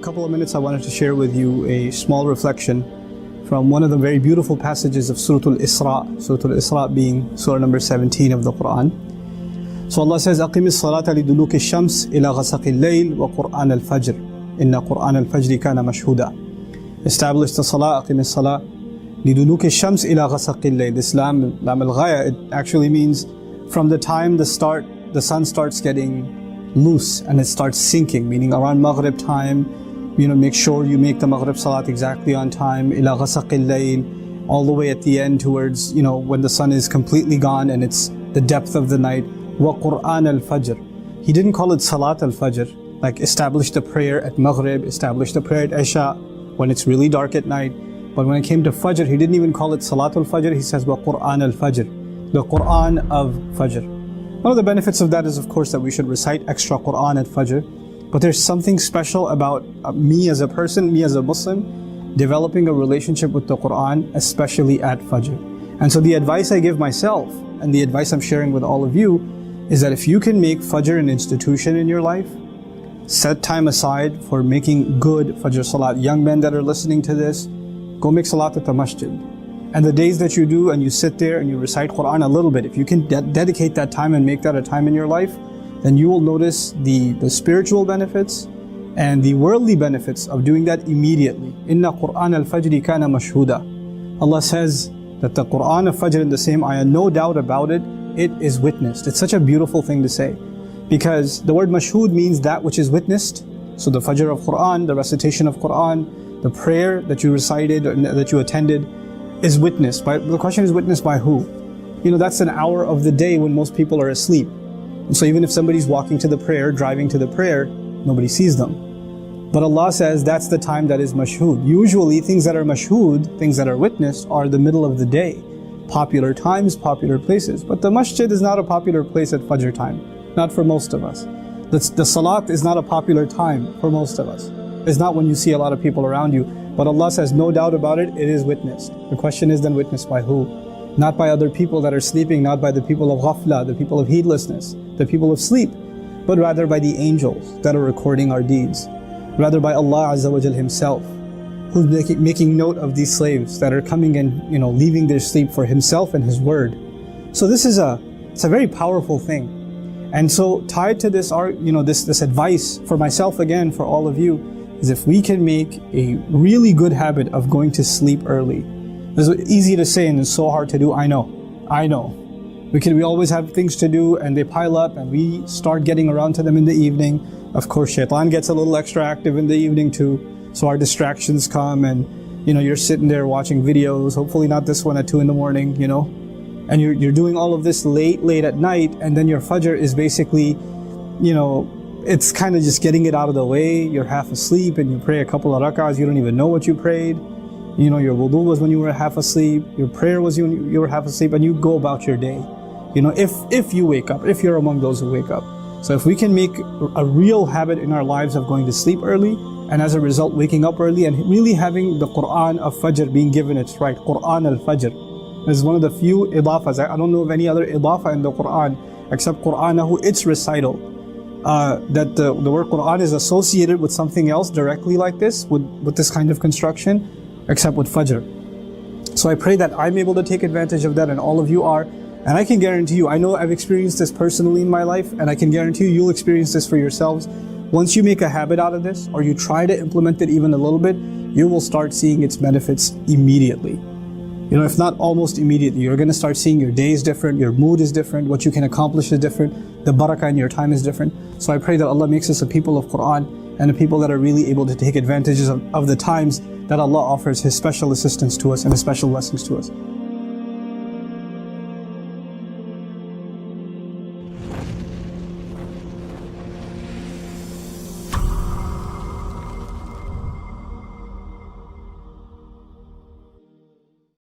a couple of minutes I wanted to share with you a small reflection from one of the very beautiful passages of Surah Al-Isra. Surah Al-Isra being Surah number 17 of the Quran. So Allah says, أَقِمِ الصَّلَاةَ لِدُلُوكِ الشَّمْسِ إِلَى غَسَقِ اللَّيْلِ وَقُرْآنَ الْفَجْرِ إِنَّ قُرْآنَ الْفَجْرِ كَانَ مَشْهُودًا. Establish the salah, أقِمِ الصَّلَاةَ لِدُلُوكِ الشَّمْسِ إِلَى غَسَقِ اللَّيْلِ. This lam al-ghaya, it actually means from the time the sun starts getting loose and it starts sinking, meaning around Maghrib time, make sure you make the Maghrib Salat exactly on time, ila ghasaqil layl, all the way at the end towards, when the sun is completely gone and it's the depth of the night, wa Qur'an al-Fajr. He didn't call it Salat al-Fajr, like establish the prayer at Maghrib, establish the prayer at Isha, when it's really dark at night. But when it came to Fajr, he didn't even call it Salat al-Fajr, he says wa Qur'an al-Fajr, the Qur'an of Fajr. One of the benefits of that is, of course, that we should recite extra Qur'an at Fajr. But there's something special about me as a person, me as a Muslim, developing a relationship with the Qur'an, especially at Fajr. And so the advice I give myself, and the advice I'm sharing with all of you, is that if you can make Fajr an institution in your life, set time aside for making good Fajr Salat. Young men that are listening to this, go make Salat at the masjid. And the days that you do and you sit there and you recite Qur'an a little bit, if you can dedicate that time and make that a time in your life, then you will notice the spiritual benefits and the worldly benefits of doing that immediately. Inna Qur'an al-Fajri kana mashhuda. Allah says that the Qur'an of Fajr in the same ayah, no doubt about it, it is witnessed. It's such a beautiful thing to say. Because the word mashhud means that which is witnessed. So the Fajr of Qur'an, the recitation of Qur'an, the prayer that you recited, or that you attended, is witnessed by, the question is witnessed by who? That's an hour of the day when most people are asleep. And so even if somebody's walking to the prayer, driving to the prayer, nobody sees them. But Allah says that's the time that is mashhud. Usually things that are mashhud, things that are witnessed, are the middle of the day. Popular times, popular places. But the masjid is not a popular place at Fajr time. Not for most of us. The salat is not a popular time for most of us. It's not when you see a lot of people around you. But Allah says, no doubt about it, it is witnessed. The question is then witnessed by who? Not by other people that are sleeping, not by the people of ghafla, the people of heedlessness, the people of sleep, but rather by the angels that are recording our deeds. Rather by Allah Azza wa Jal Himself, who's making note of these slaves that are coming and leaving their sleep for Himself and His word. So this is it's a very powerful thing. And so tied to this, this advice for myself again, for all of you, is if we can make a really good habit of going to sleep early. It's easy to say and it's so hard to do, I know. We always have things to do and they pile up and we start getting around to them in the evening. Of course, shaitan gets a little extra active in the evening too. So our distractions come and you're sitting there watching videos, hopefully not this one at 2 in the morning, and you're doing all of this late at night, and then your Fajr is basically, it's kind of just getting it out of the way. You're half asleep and you pray a couple of rak'ahs, you don't even know what you prayed. Your wudu was when you were half asleep, your prayer was when you were half asleep, and you go about your day. If you wake up, if you're among those who wake up. So if we can make a real habit in our lives of going to sleep early, and as a result waking up early and really having the Qur'an of Fajr being given its right, Qur'an al-Fajr. This is one of the few idafas. I don't know of any other idafa in the Qur'an except Qur'anahu, its recital. That the word Qur'an is associated with something else directly like this, with this kind of construction, except with Fajr. So I pray that I'm able to take advantage of that, and all of you are. And I can guarantee you, I know I've experienced this personally in my life, and I can guarantee you, you'll experience this for yourselves. Once you make a habit out of this, or you try to implement it even a little bit, you will start seeing its benefits immediately. If not almost immediately, you're going to start seeing your day is different, your mood is different, what you can accomplish is different, the barakah in your time is different. So I pray that Allah makes us a people of Qur'an and a people that are really able to take advantages of the times that Allah offers His special assistance to us and His special blessings to us.